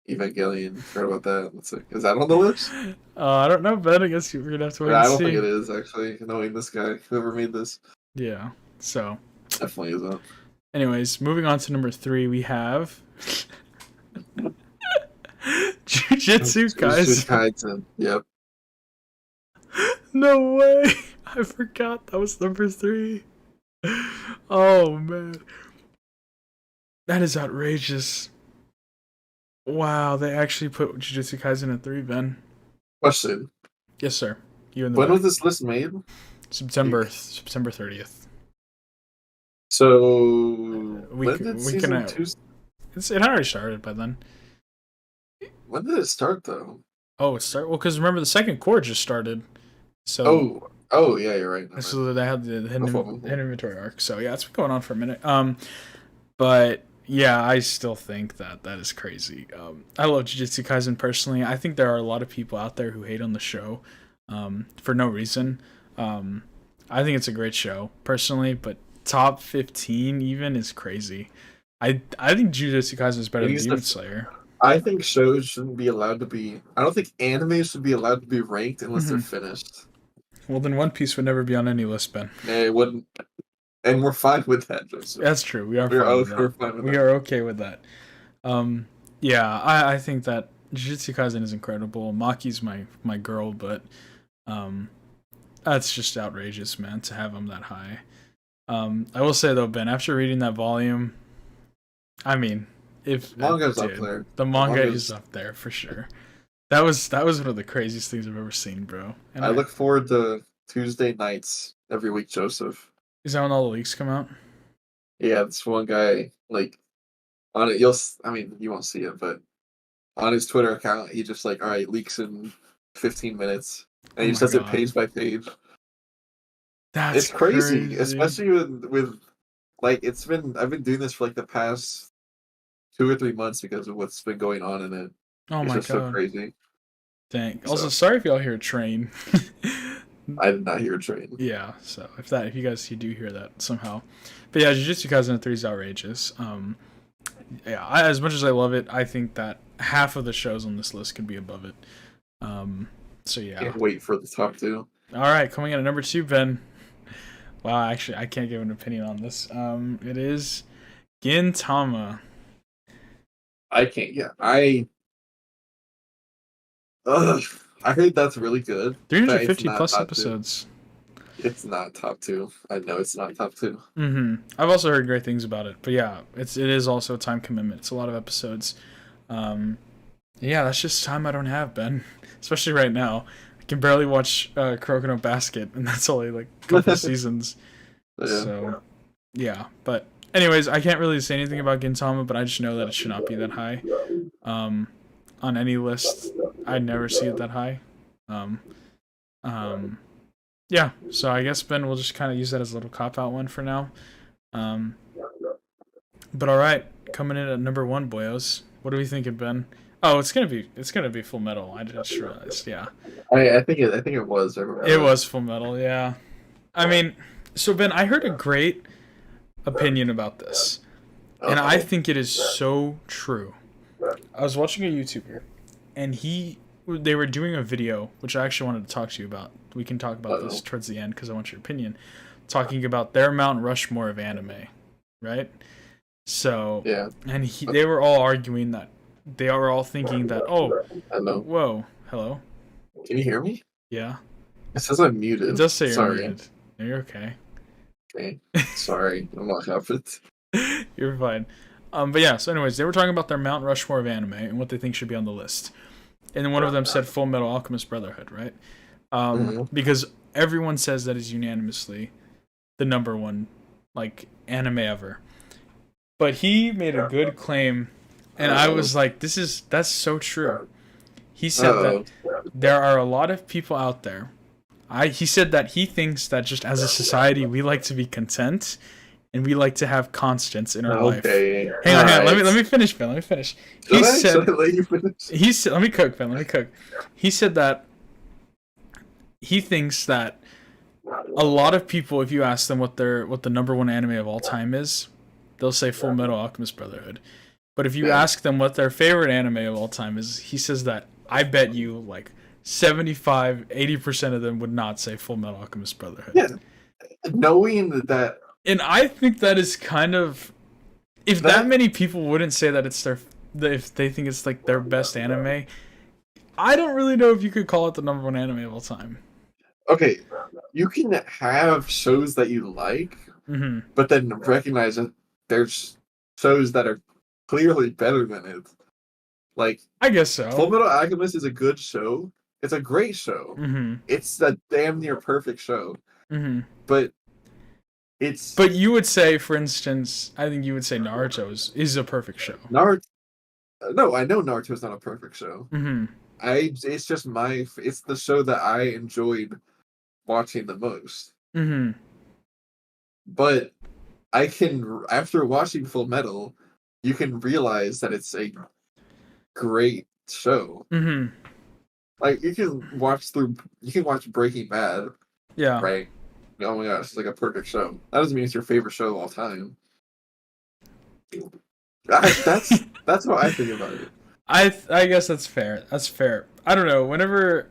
Evangelion. Forgot about that. Let's see. Is that on the list? I don't know, Ben. I guess we're gonna have to wait Yeah, and I don't think see. it is actually. Knowing this guy, whoever made this, Yeah. So, definitely isn't. anyways, moving on to number 3, we have Jujutsu Jujutsu Kaisen. Kaisen. Yep. No way! I forgot that was number 3. Oh man, that is outrageous. Wow, they actually put Jujutsu Kaisen at 3, Ben. Question: Yes, sir. You in the when back. was this list made? September Like, 30th. so We when c- did we can. season two? It had already started by then. When did it start though? Oh, it started. Well, because remember the second core just started. So Oh yeah, you're right. Never so they had the hidden, mind. hidden inventory arc. So yeah, it's been going on for a minute. But yeah, I still think that is crazy. I love Jujutsu Kaisen personally. I think there are a lot of people out there who hate on the show, for no reason. I think it's a great show personally, but top 15 even is crazy. I think Jujutsu Kaisen is better It than needs Demon to Slayer. I think shows shouldn't be allowed to be. I don't think anime should be allowed to be ranked unless they're Hmm. finished. Well, then One Piece would never be on any list, Ben. It wouldn't, and we're fine with that, Joseph. That's true. We are We're fine with we're that. fine with We that. are okay with that. Um, yeah, I think that Jujutsu Kaisen is incredible. Maki's my girl, but that's just outrageous, man, to have him that high. I will say though, Ben, after reading that volume, I mean, if Manga's up dude, there. the manga Manga's- is up there for sure. That was one of the craziest things I've ever seen, bro. And I look forward to Tuesday nights every week, Joseph. is that when all the leaks come out? Yeah, this one guy like on it. I mean, you won't see it, but on his Twitter account, he just like, all right, leaks in 15 minutes, and Oh he just my does it god, page by page. that's It's crazy, crazy. especially with like I've been doing this for like the past 2 or 3 months because of what's been going on in it. Oh It's my just so god. crazy. Dang. Also, So sorry if y'all hear a train. I did not hear a train. Yeah, so if you do hear that somehow, but yeah, Jujutsu Kaisen 3 is outrageous. Yeah, as much as I love it, I think that half of the shows on this list could be above it. So yeah. Can't wait for the top two. All right, coming in at number 2, Ben. Wow, actually, I can't give an opinion on this. It is Gintama. I can't. Yeah, ugh, I heard that's really good, but it's 350 not plus top two. episodes. It's not top two. I know it's not top two. I've also heard great things about it, but yeah, it is also a time commitment. It's a lot of episodes. Yeah, that's just time I don't have, Ben. Especially right now, I can barely watch Kuroko Basket, and that's only like a couple of seasons. Yeah. So yeah, but anyways, I can't really say anything about Gintama, but I just know that it should not be that high. On any list, I'd never see it that high. Yeah, so I guess Ben will just kind of use that as a little cop out one for now. But all right, coming in at number 1, boyos. What are we thinking, Ben? Oh, it's gonna be Full Metal. I just realized. Yeah, I think it was. it was Full Metal. Yeah, I mean, so Ben, I heard a great opinion about this, and I think it is so true. I was watching a YouTuber, and they were doing a video, which I actually wanted to talk to you about. We can talk about this towards the end because I want your opinion. Talking about their Mount Rushmore of anime, right? So yeah, and they were all arguing that they were all thinking that hello. whoa, hello, Can you hear me? yeah, It says I'm muted. it does say you're Sorry. muted. No, you're okay. Okay. Sorry, I'm not happy. You're fine. But yeah, so anyways, they were talking about their Mount Rushmore of anime and what they think should be on the list. And then one of them said Full Metal Alchemist Brotherhood, right? Because everyone says that is unanimously the number one like anime ever. But he made a good claim, and I was like, that's so true. He said that there are a lot of people out there. He said that he thinks that just as a society we like to be content and we like to have constants in our life. Hang on. Let me finish, Ben. Let me finish. Should I let you finish? He said, let me cook, Ben. Let me cook. He said that he thinks that a lot of people, if you ask them what the number one anime of all time is, they'll say Full Metal Alchemist Brotherhood. But if you Yeah. ask them what their favorite anime of all time is, he says that I bet you like 75-80% of them would not say Full Metal Alchemist Brotherhood. Yeah. Knowing that And I think that is kind of, if that many people wouldn't say that it's their, if they think it's like their best anime, I don't really know if you could call it the number one anime of all time. okay, you can have shows that you like, but then recognize that there's shows that are clearly better than it. Like, I guess so. Full Metal Alchemist is a good show. It's a great show. It's a damn near perfect show. But it's. But you would say, for instance, I think you would say Naruto is a perfect show. Naruto. No, I know Naruto's not a perfect show. It's just it's the show that I enjoyed watching the most. But I can, after watching Full Metal, you can realize that it's a great show. Like you can watch Breaking Bad. Yeah. Right. Oh my gosh, it's like a perfect show. That doesn't mean it's your favorite show of all time. That's what I think about it. I guess that's fair. That's fair. I don't know. Whenever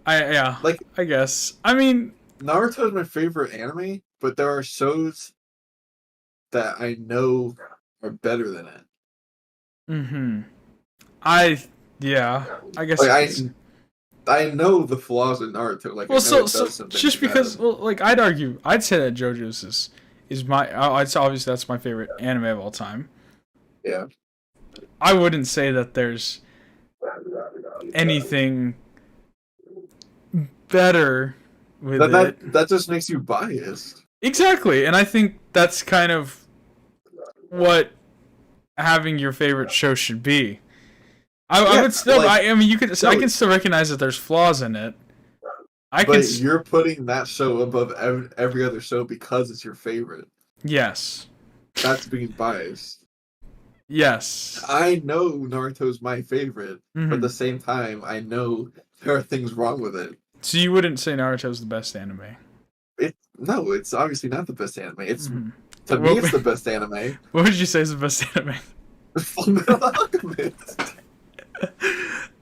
I guess. I mean, Naruto is my favorite anime, but there are shows that I know are better than it. I guess like I know the flaws in Naruto. Like, well, so just because, like, I'd say that JoJo's is my. I'd say obviously that's my favorite anime of all time. Yeah. I wouldn't say that there's anything better with it. That just makes you biased. Exactly, and I think that's kind of what having your favorite show should be. I would still. Like, I mean, you could. I can still recognize that there's flaws in it. But you're putting that show above every other show because it's your favorite. Yes. That's being biased. Yes. I know Naruto's my favorite, but at the same time, I know there are things wrong with it. So you wouldn't say Naruto's the best anime? No, it's obviously not the best anime. It's to me, it's the best anime. What would you say is the best anime? Fullmetal Alchemist.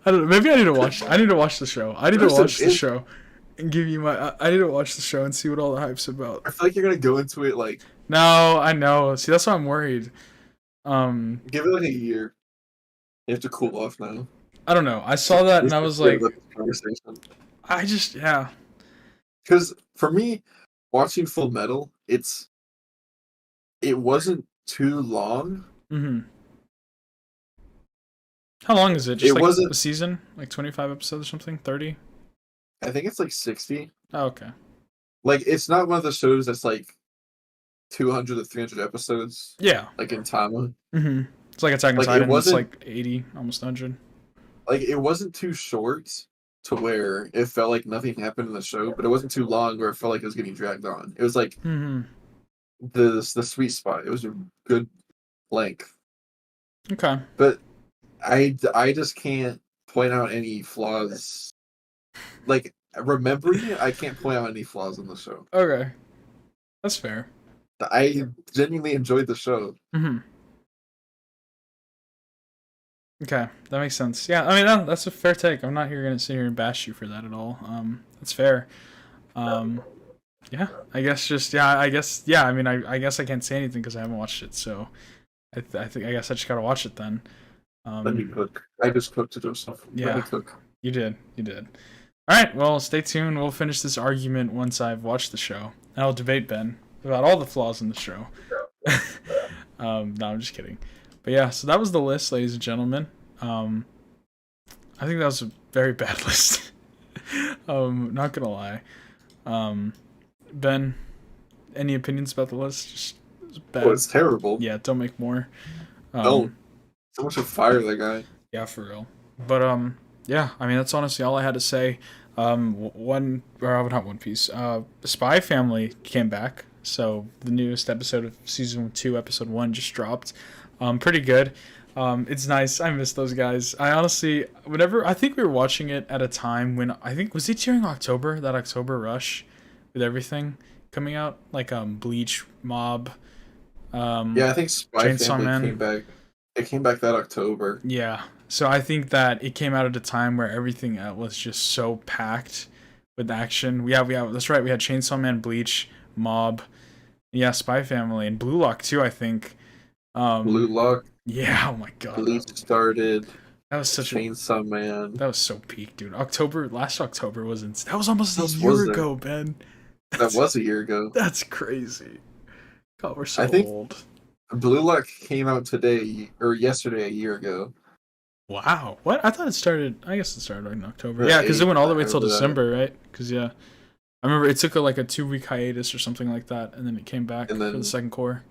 I don't know. Maybe I need to watch. I need to watch the show. I need to watch the show and give you my. I need to watch the show and see what all the hype's about. I feel like you're gonna go into it like. No, I know. See, that's why I'm worried. Give it like a year. You have to cool off now. I don't know. I saw that and I was like, I just Because for me, watching Full Metal, it wasn't too long. How long is it? Just it wasn't a season, like 25 episodes or something, 30. I think it's like 60. Oh, okay. Like it's not one of the shows that's like 200 to 300 episodes. Yeah. Like in Tama. It's like Attack on Titan. It's like 80, almost 100. Like it wasn't too short to where it felt like nothing happened in the show, but it wasn't too long where it felt like it was getting dragged on. It was like the sweet spot. It was a good length. Okay. But I just can't point out any flaws. Like remembering it, I can't point out any flaws in the show. Okay. That's fair. I genuinely enjoyed the show. Okay, that makes sense. Yeah, I mean that's a fair take. I'm not gonna sit here and bash you for that at all. That's fair. Yeah, I guess I mean I guess I can't say anything because I haven't watched it. So I think I guess I just gotta watch it then. Let me cook. I just cooked it or something. Yeah, let me cook. You did. All right, well, stay tuned. We'll finish this argument once I've watched the show, and I'll debate Ben about all the flaws in the show. No, I'm just kidding. But yeah, so that was the list, ladies and gentlemen. I think that was a very bad list. Not gonna lie. Ben, any opinions about the list? Just bad. Oh, it's terrible. Yeah, don't make more. Don't. Someone should fire that guy. Yeah, for real. But yeah, I mean that's honestly all I had to say. Not One Piece. Spy Family came back, so the newest episode of season 2, episode 1 just dropped. Pretty good. It's nice. I miss those guys. I honestly, I think we were watching it at a time when was it during October, that October rush with everything coming out, like Bleach, Mob. Yeah, I think Spy Family came back. It came back that October. Yeah. So I think that it came out at a time where everything was just so packed with action. We have that's right. We had Chainsaw Man, Bleach, Mob, yeah, Spy Family, and Blue Lock too, I think. Blue Lock. Yeah, oh my god. Bleach started. That was such Chainsaw Man. That was so peak, dude. Last October wasn't. That was almost a Was year there? ago, Ben. That was a year ago. That's crazy. God, we're so I think old. Blue Lock came out today or yesterday, a year ago. Wow. What? I thought it started. I guess it started in October. The Yeah, because it went all the way 8th, till I remember that. December, right? Because yeah, I remember it took like a 2-week hiatus or something like that, and then it came back And for then- the second core.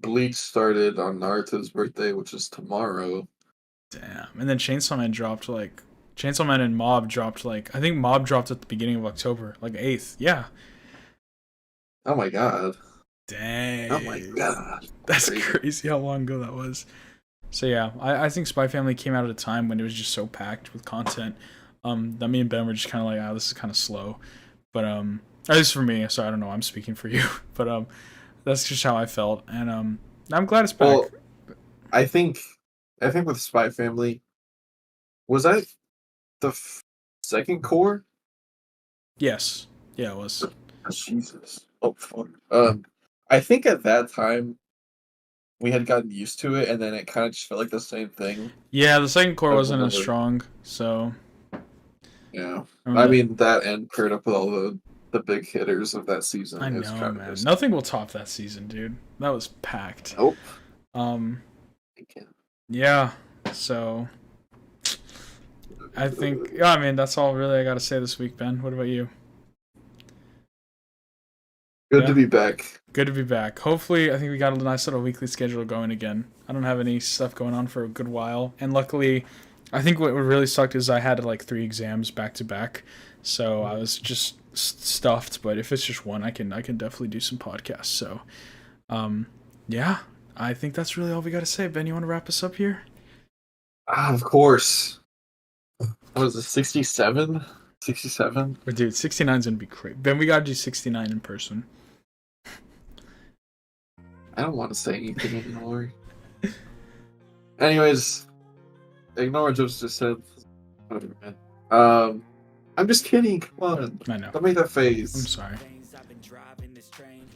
Bleach started on Naruto's birthday, which is tomorrow. Damn. And then Chainsaw Man and Mob dropped like, I think Mob dropped at the beginning of October, like 8th. Yeah. Oh my god. Dang. Oh my god. That's Crazy. crazy how long ago that was. So yeah, I think Spy Family came out at a time when it was just so packed with content. That me and Ben were just kind of like, this is kind of slow. But at least for me, so I don't know, I'm speaking for you. But that's just how I felt. And I'm glad it's back. Well, I think with Spy Family, was that the second core? Yes. Yeah, it was. Jesus. Oh fuck. I think at that time we had gotten used to it, and then it kind of just felt like the same thing. Yeah, the second core I wasn't as remember. strong, so Yeah. remember I that. mean, that and paired up with all the big hitters of that season. I it was know, kind man. of just, Nothing will top that season, dude. That was packed. Nope. Yeah. So I think, yeah, I mean, that's all really I got to say this week, Ben. What about you? Good Yeah. to be back. Good to be back. Hopefully, I think we got a nice little weekly schedule going again. I don't have any stuff going on for a good while, and luckily, I think what really sucked is I had like 3 exams back to back, so I was just stuffed. But if it's just one, I can definitely do some podcasts. So, yeah, I think that's really all we got to say. Ben, you want to wrap us up here? Of course. What is it, 67? 67? Or dude, 69's gonna be great. Ben, we gotta do 69 in person. I don't want to say anything anymore. Anyways, ignore what Joseph just said. Whatever, man. I'm just kidding. Come on. I know. Don't make that I'm face. sorry.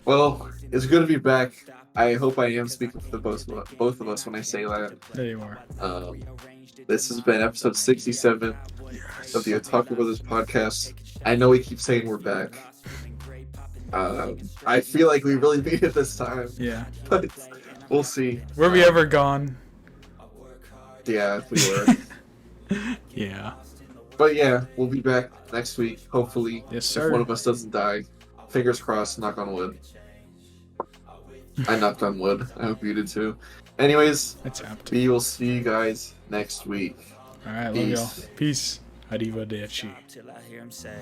Well, it's good to be back. I hope I am speaking for both of us when I say that. There you are. This has been episode 67 of the Otaku Brothers podcast. I know we keep saying we're back. I feel like we really made it this time, Yeah. but we'll see. Were we ever gone? Yeah, we were. Yeah. But yeah, we'll be back next week, hopefully. Yes, If one sir. of us doesn't die. Fingers crossed, knock on wood. I knocked on wood. I hope you did too. Anyways, It's apt. we will see you guys next week. All right, love y'all. Peace. Peace. Arrivederci. Till I hear him say